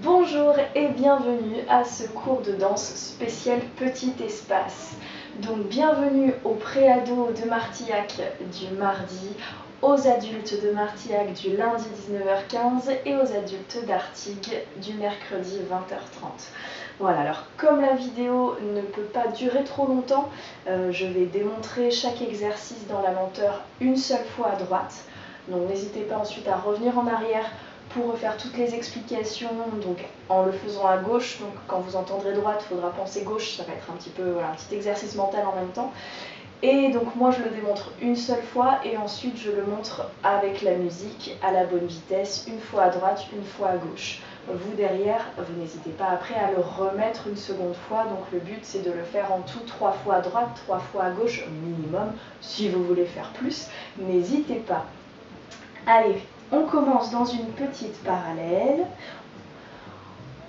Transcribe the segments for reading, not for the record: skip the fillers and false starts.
Bonjour et bienvenue à ce cours de danse spécial Petit Espace. Donc bienvenue aux pré-ados de Martillac du mardi, aux adultes de Martillac du lundi 19h15 et aux adultes d'Artigues du mercredi 20h30. Voilà, alors comme la vidéo ne peut pas durer trop longtemps, je vais démontrer chaque exercice dans la lenteur une seule fois à droite. Donc n'hésitez pas ensuite à revenir en arrière pour refaire toutes les explications, donc en le faisant à gauche. Donc quand vous entendrez droite, il faudra penser gauche, ça va être un petit peu un petit exercice mental en même temps. Et donc moi je le démontre une seule fois et ensuite je le montre avec la musique à la bonne vitesse, une fois à droite, une fois à gauche. Vous derrière, vous n'hésitez pas après à le remettre une seconde fois, donc le but c'est de le faire en tout 3 fois à droite, 3 fois à gauche minimum. Si vous voulez faire plus, n'hésitez pas. Allez, on commence dans une petite parallèle.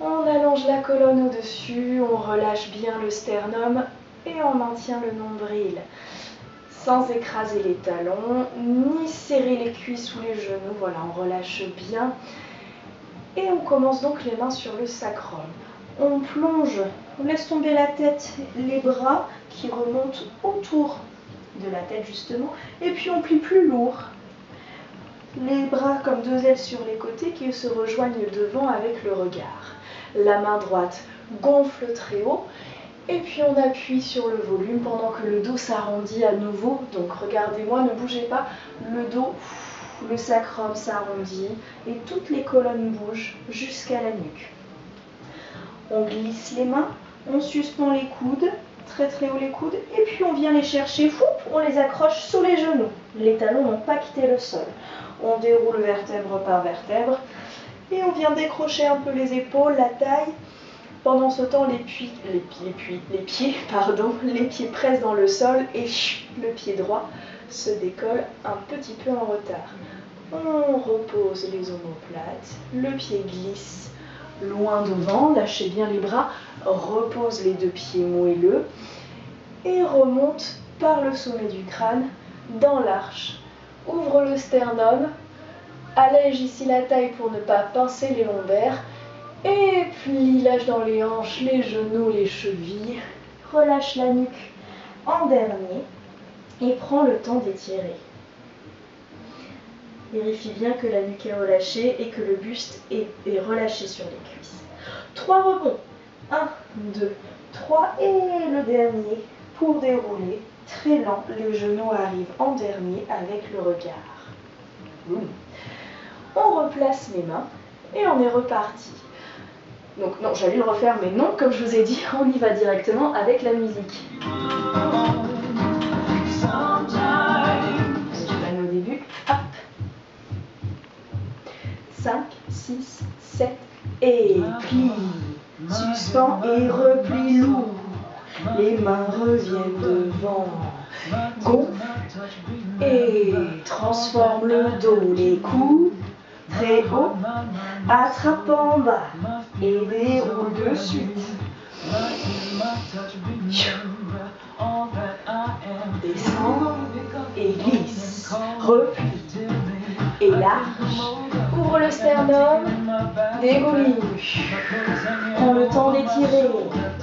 On allonge la colonne au-dessus, on relâche bien le sternum et on maintient le nombril. Sans écraser les talons, ni serrer les cuisses ou les genoux. Voilà, on relâche bien. Et on commence donc les mains sur le sacrum. On plonge, on laisse tomber la tête, les bras qui remontent autour de la tête justement. Et puis on plie plus lourd. Les bras comme deux ailes sur les côtés qui se rejoignent devant avec le regard. La main droite gonfle très haut et puis on appuie sur le volume pendant que le dos s'arrondit à nouveau. Donc regardez-moi, ne bougez pas, le dos, le sacrum s'arrondit et toutes les colonnes bougent jusqu'à la nuque. On glisse les mains, on suspend les coudes, très très haut les coudes, et puis on vient les chercher, on les accroche sur les genoux. Les talons n'ont pas quitté le sol. On déroule vertèbre par vertèbre et on vient décrocher un peu les épaules, la taille. Pendant ce temps, les pieds pressent dans le sol et le pied droit se décolle un petit peu en retard. On repose les omoplates, le pied glisse loin devant, lâchez bien les bras, repose les deux pieds moelleux et remonte par le sommet du crâne dans l'arche. Ouvre le sternum, allège ici la taille pour ne pas pincer les lombaires, et puis lâche dans les hanches, les genoux, les chevilles, relâche la nuque en dernier et prends le temps d'étirer. Vérifie bien que la nuque est relâchée et que le buste est relâché sur les cuisses. 3 rebonds, 1, 2, 3 et le dernier pour dérouler. Très lent, les genoux arrivent en dernier avec le regard. On replace les mains et on est reparti. Donc non, j'allais le refaire, mais non, comme je vous ai dit, on y va directement avec la musique. Je donne au début, hop. 5, 6, 7, et plie, suspend et replie lourd. Les mains reviennent devant, gonfle et transforme le dos, les coudes très haut, attrape en bas et déroule de suite. Descend et glisse, replie et large, ouvre le sternum, dégouline. Prends le temps d'étirer,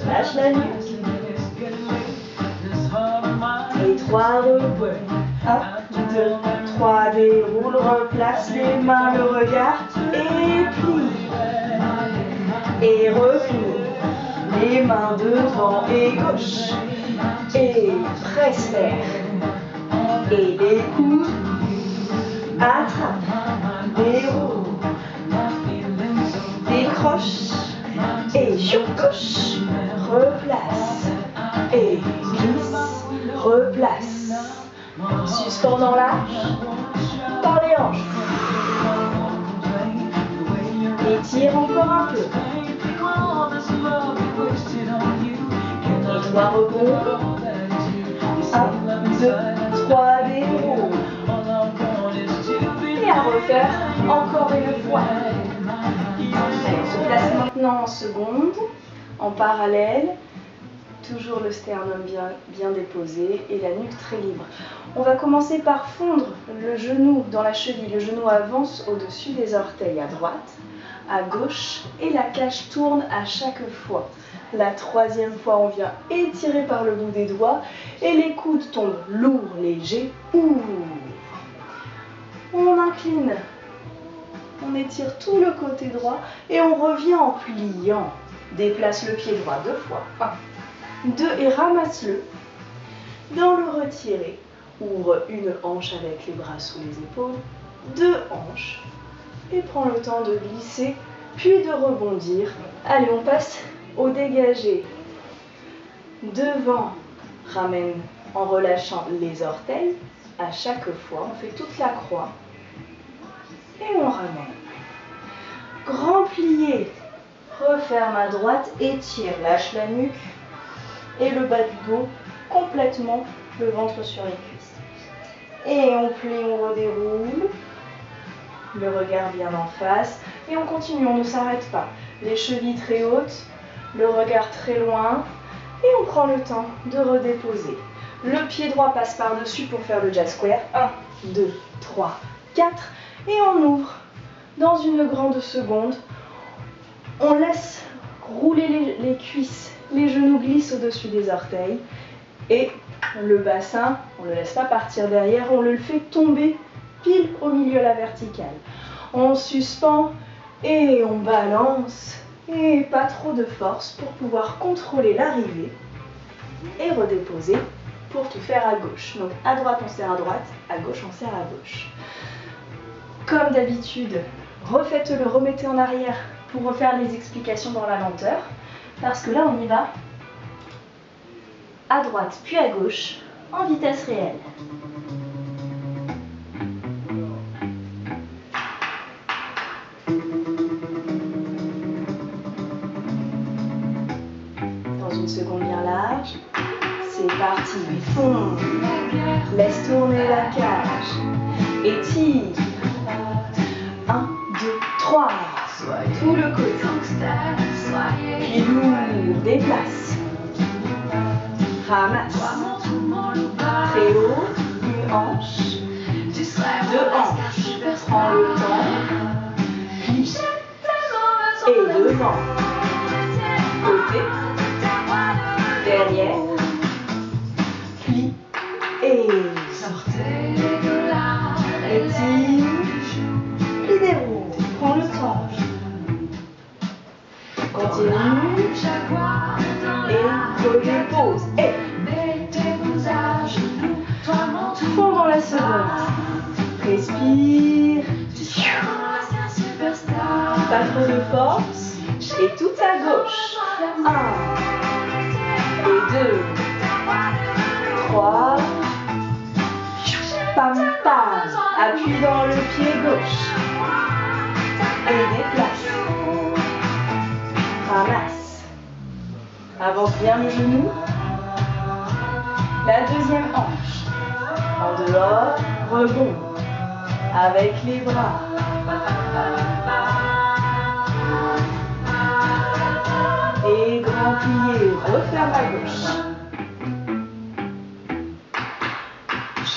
lâche la nuque. Et 3 rebonds. 1, 2, 3, déroule, replace les mains, le regard, et plie. Et replie. Les mains devant et gauche. Et presse vers. Et les coudes. Attrape. Déroule. Décroche. Et sur gauche. Replace. Et glisse. Replace. Suspendant l'arche par les hanches. Étire encore un peu. Et 3 rebonds. 1, 2, 3, déroule. Et à refaire encore une fois. Allez, on se place maintenant en seconde, en parallèle. Toujours le sternum bien déposé et la nuque très libre. On va commencer par fondre le genou dans la cheville. Le genou avance au-dessus des orteils à droite, à gauche et la cage tourne à chaque fois. La troisième fois, on vient étirer par le bout des doigts et les coudes tombent lourds, légers, ouvre. On incline, on étire tout le côté droit et on revient en pliant. Déplace le pied droit 2 fois. 1, 2 et ramasse-le. Dans le retiré, ouvre une hanche avec les bras sous les épaules, 2 hanches et prends le temps de glisser puis de rebondir. Allez, on passe au dégagé. Devant, ramène en relâchant les orteils. À chaque fois, on fait toute la croix et on ramène. Grand plié, referme à droite, étire, lâche la nuque et le bas du dos complètement, le ventre sur les cuisses. Et on plie, on redéroule, le regard bien en face et on continue, on ne s'arrête pas. Les chevilles très hautes, le regard très loin et on prend le temps de redéposer. Le pied droit passe par-dessus pour faire le jazz square. 1, 2, 3, 4 et on ouvre. Dans une grande seconde, on laisse rouler les cuisses, les genoux glissent au-dessus des orteils et le bassin, on ne le laisse pas partir derrière, on le fait tomber pile au milieu de la verticale. On suspend et on balance et pas trop de force pour pouvoir contrôler l'arrivée et redéposer pour tout faire à gauche. Donc à droite on serre à droite, à gauche on serre à gauche. Comme d'habitude, refaites-le, remettez en arrière pour refaire les explications dans la lenteur, parce que là on y va à droite puis à gauche en vitesse réelle. Dans une seconde bien large, c'est parti, fond, laisse tourner la cage, étire, 1, 2, 3, tout le côté, puis lourd, déplace, ramasse, très haut, une hanche, 2 hanches, prends le temps, plie, et devant, côté, derrière, plie, et étire, et déroule, prends le temps, continue, et redépose, et fond dans la seconde, respire, pas trop de force, et tout à gauche, 1, et 2, 3, pam pam, appuie dans le pied gauche, et déplace, ramasse, avance bien le genou, la deuxième hanche, en dehors, rebond, avec les bras, et grand plié, referme à gauche,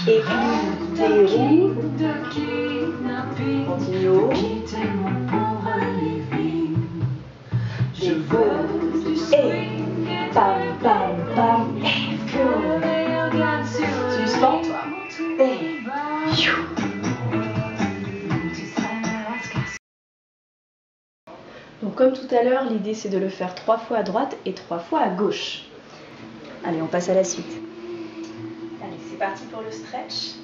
et puis déroule, continue haut, dépose, et pam pam pam, et suspends, et donc comme tout à l'heure, l'idée c'est de le faire 3 fois à droite et 3 fois à gauche. Allez, on passe à la suite. Allez, c'est parti pour le stretch.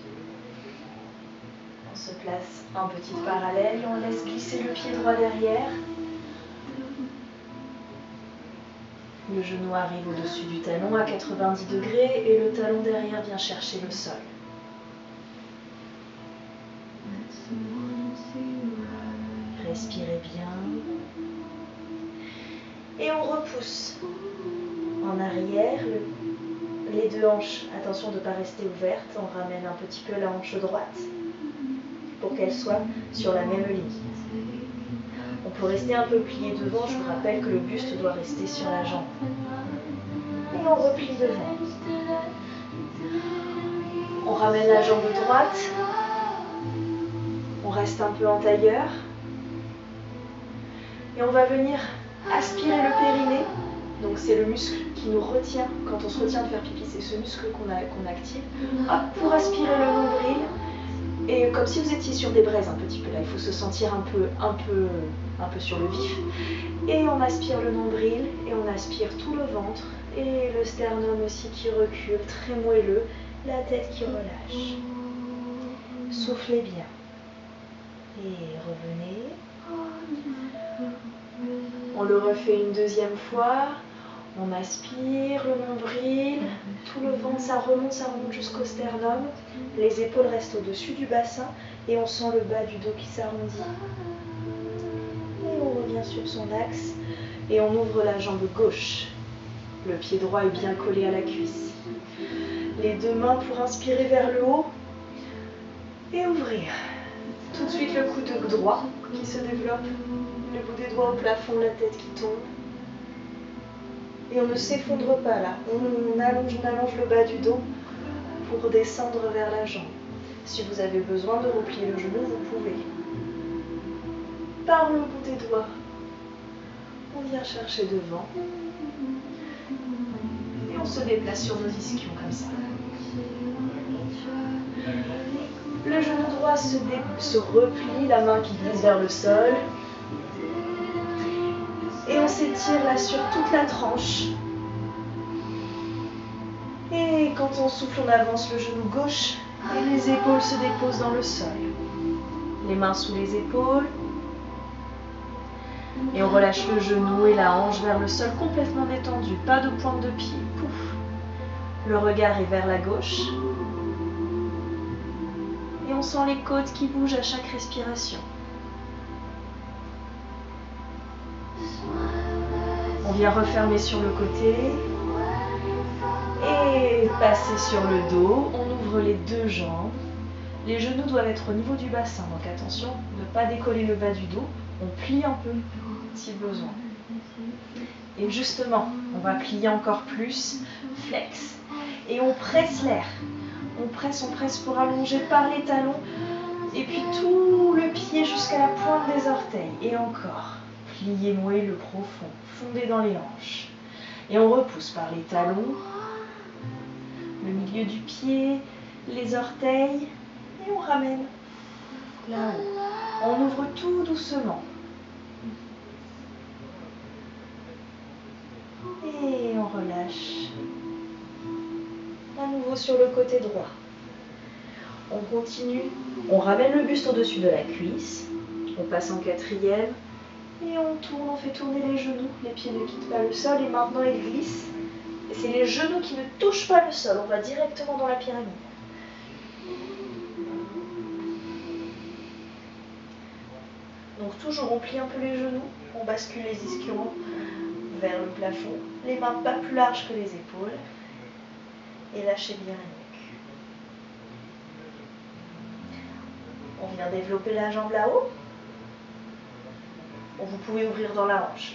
On se place en petite parallèle et on laisse glisser le pied droit derrière. Le genou arrive au-dessus du talon à 90 degrés et le talon derrière vient chercher le sol. Respirez bien. Et on repousse en arrière les 2 hanches. Attention de ne pas rester ouvertes. On ramène un petit peu la hanche droite pour qu'elle soit sur la même ligne. On peut rester un peu plié devant. Je vous rappelle que le buste doit rester sur la jambe. Et on replie devant. On ramène la jambe droite. On reste un peu en tailleur. Et on va venir aspirer le périnée. Donc c'est le muscle qui nous retient, quand on se retient de faire pipi, c'est ce muscle qu'on active. Hop, pour aspirer le nombril. Et comme si vous étiez sur des braises un petit peu là, il faut se sentir un peu sur le vif. Et on aspire le nombril et on aspire tout le ventre. Et le sternum aussi qui recule, très moelleux. La tête qui relâche. Soufflez bien. Et revenez. On le refait une deuxième fois. On aspire le nombril, tout le ventre, ça remonte jusqu'au sternum. Les épaules restent au-dessus du bassin et on sent le bas du dos qui s'arrondit. Et on revient sur son axe et on ouvre la jambe gauche. Le pied droit est bien collé à la cuisse. Les deux mains pour inspirer vers le haut et ouvrir. Tout de suite le coude droit qui se développe, le bout des doigts au plafond, la tête qui tombe. Et on ne s'effondre pas là, on allonge le bas du dos pour descendre vers la jambe. Si vous avez besoin de replier le genou, vous pouvez. Par le bout des doigts, on vient chercher devant. Et on se déplace sur nos ischions comme ça. Le genou droit se replie, la main qui glisse vers le sol. Et on s'étire là sur toute la tranche. Et quand on souffle, on avance le genou gauche et les épaules se déposent dans le sol. Les mains sous les épaules. Et on relâche le genou et la hanche vers le sol complètement détendu. Pas de pointe de pied. Pouf. Le regard est vers la gauche. Et on sent les côtes qui bougent à chaque respiration. On vient refermer sur le côté et passer sur le dos. On ouvre les deux jambes. Les genoux doivent être au niveau du bassin, donc attention, ne pas décoller le bas du dos. On plie un peu si besoin. Et justement, on va plier encore plus, flex. Et on presse l'air. On presse pour allonger par les talons. Et puis tout le pied jusqu'à la pointe des orteils. Et encore. Pliez moelleux profond, fondez dans les hanches. Et on repousse par les talons, le milieu du pied, les orteils, et on ramène là-haut. On ouvre tout doucement. Et on relâche. À nouveau sur le côté droit. On continue, on ramène le buste au-dessus de la cuisse. On passe en quatrième. Et on tourne, on fait tourner les genoux, les pieds ne quittent pas le sol et maintenant ils glissent. Et c'est les genoux qui ne touchent pas le sol, on va directement dans la pyramide. Donc toujours on plie un peu les genoux, on bascule les ischions vers le plafond, les mains pas plus larges que les épaules et lâchez bien la nuque. On vient développer la jambe là-haut. Vous pouvez ouvrir dans la hanche.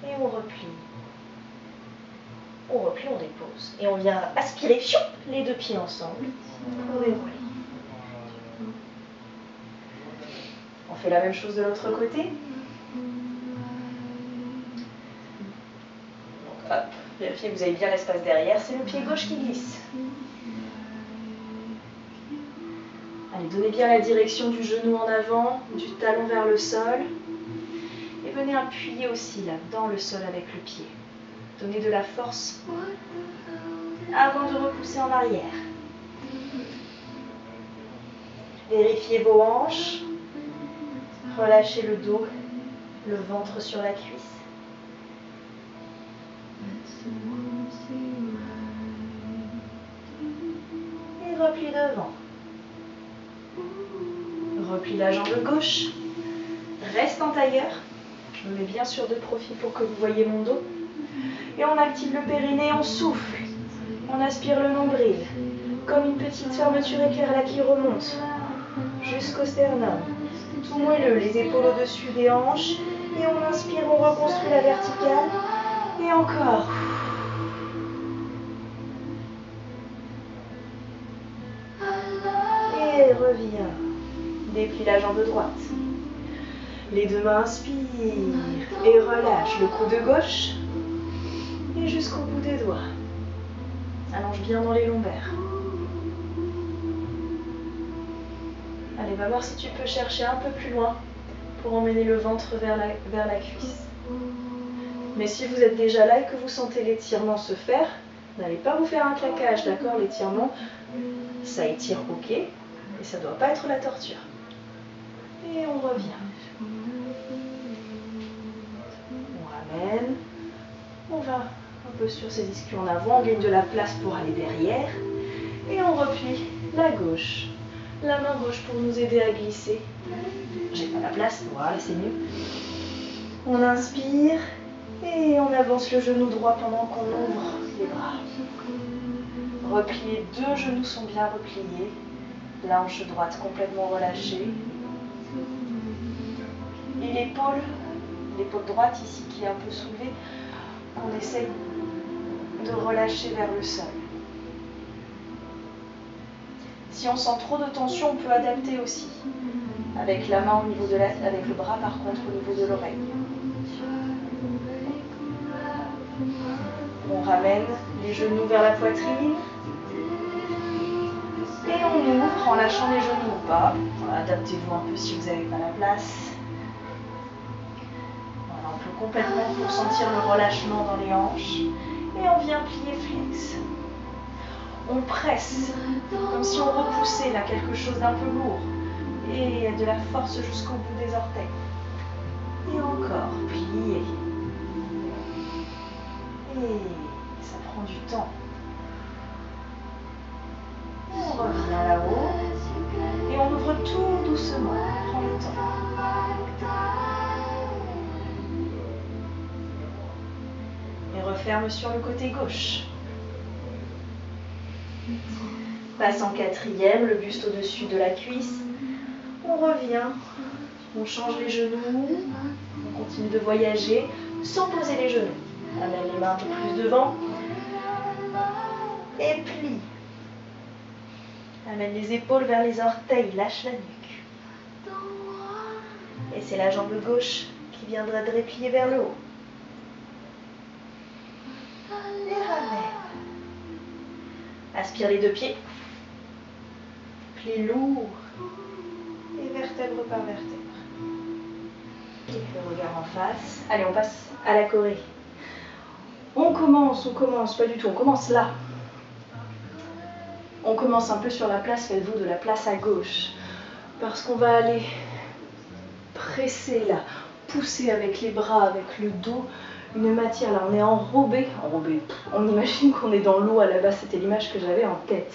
Et on replie. On replie, on dépose. Et on vient aspirer les deux pieds ensemble pour dérouler. On fait la même chose de l'autre côté. Donc, hop, vérifiez que vous avez bien l'espace derrière. C'est le pied gauche qui glisse. Allez, donnez bien la direction du genou en avant, du talon vers le sol. Et venez appuyer aussi là, dans le sol avec le pied. Donnez de la force avant de repousser en arrière. Vérifiez vos hanches. Relâchez le dos, le ventre sur la cuisse. Et replie devant. Replie la jambe gauche. Reste en tailleur. Je me mets bien sûr de profil pour que vous voyez mon dos. Et on active le périnée, on souffle. On aspire le nombril. Comme une petite fermeture éclair là qui remonte. Jusqu'au sternum. Tout moelleux, les épaules au-dessus des hanches. Et on inspire, on reconstruit la verticale. Et encore. Replie la jambe droite. Les deux mains inspire et relâche le coude gauche et jusqu'au bout des doigts. Allonge bien dans les lombaires. Allez, va voir si tu peux chercher un peu plus loin pour emmener le ventre vers la cuisse. Mais si vous êtes déjà là et que vous sentez l'étirement se faire, n'allez pas vous faire un claquage, d'accord? L'étirement, ça étire, ok, et ça ne doit pas être la torture. Et on revient. On ramène. On va un peu sur ses ischios en avant, on gagne de la place pour aller derrière. Et on replie la gauche. La main gauche pour nous aider à glisser. J'ai pas la place, voilà, c'est mieux. On inspire et on avance le genou droit pendant qu'on ouvre les bras. Repliés, deux genoux sont bien repliés. La hanche droite complètement relâchée. Et l'épaule droite ici qui est un peu soulevée, on essaie de relâcher vers le sol. Si on sent trop de tension, on peut adapter aussi. Avec la main au niveau avec le bras par contre au niveau de l'oreille. On ramène les genoux vers la poitrine. Et on ouvre en lâchant les genoux au bas. Voilà, adaptez-vous un peu si vous n'avez pas la place. Voilà, on peut complètement pour sentir le relâchement dans les hanches. Et on vient plier flex. On presse, comme si on repoussait là quelque chose d'un peu lourd. Et de la force jusqu'au bout des orteils. Et encore, plier. Et ça prend du temps. On revient là-haut. Et on ouvre tout doucement. On prend le temps. Et referme sur le côté gauche. Passe en quatrième, le buste au-dessus de la cuisse. On revient, on change les genoux, on continue de voyager sans poser les genoux. Amène les mains un peu plus devant et plie. Amène les épaules vers les orteils, lâche la nuque. Et c'est la jambe gauche qui viendra de replier vers le haut. Et ramène. Aspire les deux pieds. Plie lourd. Et vertèbre par vertèbre. Le regard en face. Allez, on passe à la choré. On commence, pas du tout, on commence là. On commence un peu sur la place, faites-vous de la place à gauche. Parce qu'on va aller presser là, pousser avec les bras, avec le dos, une matière là, on est enrobé, on imagine qu'on est dans l'eau à la base, c'était l'image que j'avais en tête.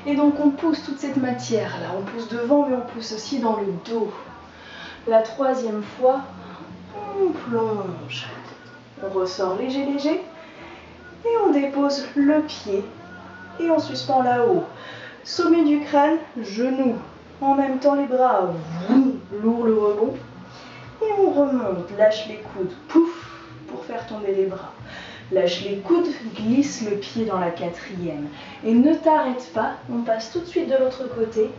Et donc on pousse toute cette matière là, on pousse devant mais on pousse aussi dans le dos. La troisième fois, on plonge. On ressort léger, léger. Et on dépose le pied. Et on suspend là-haut. Sommet du crâne, genoux. En même temps les bras, lourd le rebond. Et on remonte, lâche les coudes, pouf, pour faire tomber les bras. Lâche les coudes, glisse le pied dans la quatrième. Et ne t'arrête pas, on passe tout de suite de l'autre côté.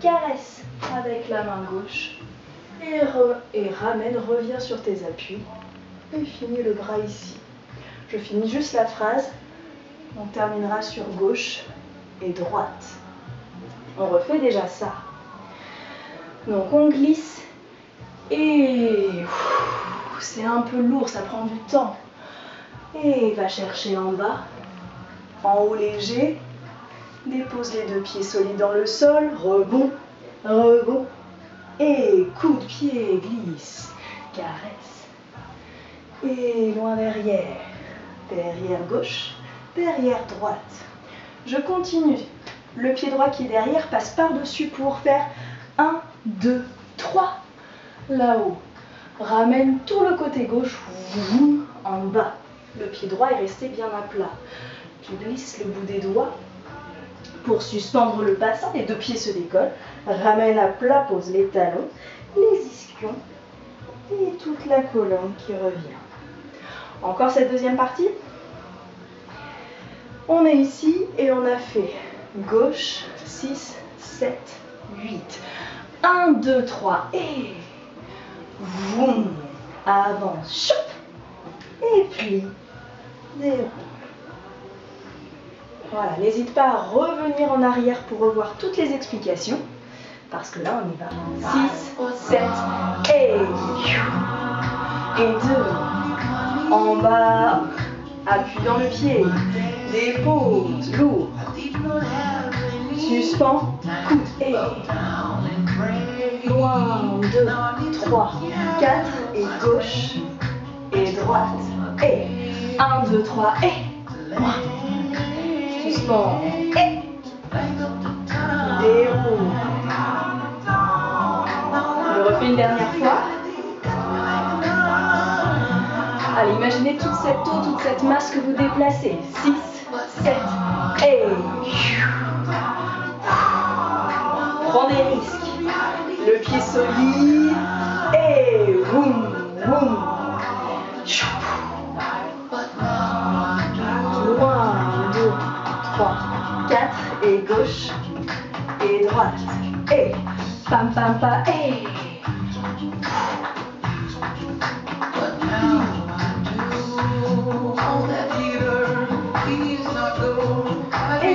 Caresse avec la main gauche. Et ramène, reviens sur tes appuis. Et finis le bras ici. Je finis juste la phrase. On terminera sur gauche et droite. On refait déjà ça. Donc on glisse. Et c'est un peu lourd, ça prend du temps. Et va chercher en bas, en haut léger, dépose les deux pieds solides dans le sol, rebond, rebond, et coup de pied, glisse, caresse, et loin derrière, derrière gauche, derrière droite. Je continue, le pied droit qui est derrière passe par-dessus pour faire 1, 2, 3, là-haut. Ramène tout le côté gauche, en bas. Le pied droit est resté bien à plat. Tu glisses le bout des doigts pour suspendre le passant. Les deux pieds se décollent. Ramène à plat, pose les talons, les ischions et toute la colonne qui revient. Encore cette deuxième partie. On est ici et on a fait gauche, 6, 7, 8. 1, 2, 3, et vroom. Avance, choup, et puis déroule. Voilà, n'hésite pas à revenir en arrière pour revoir toutes les explications, parce que là on y va. 6, 7, et 2, en bas, appui dans le pied, dépose, lourd, suspend, coude, et 1, 2, 3, 4, et gauche, et droite, et 1, 2, 3, et 1, suspend, et déroule. Je le refais une dernière fois. Allez, imaginez toute cette eau, toute cette masse que vous déplacez. 6, 7, et prends des risques. Le pied solide, et boum, boum. 1, 2, 3, 4, et gauche, et droite, et pam pam pam, et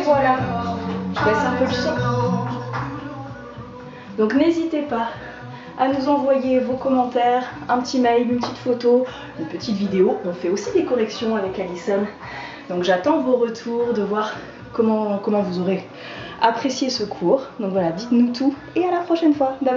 voilà, je laisse un peu le son. Donc n'hésitez pas à nous envoyer vos commentaires, un petit mail, une petite photo, une petite vidéo. On fait aussi des corrections avec Alison. Donc j'attends vos retours, de voir comment vous aurez apprécié ce cours. Donc voilà, dites-nous tout et à la prochaine fois. Bye bye.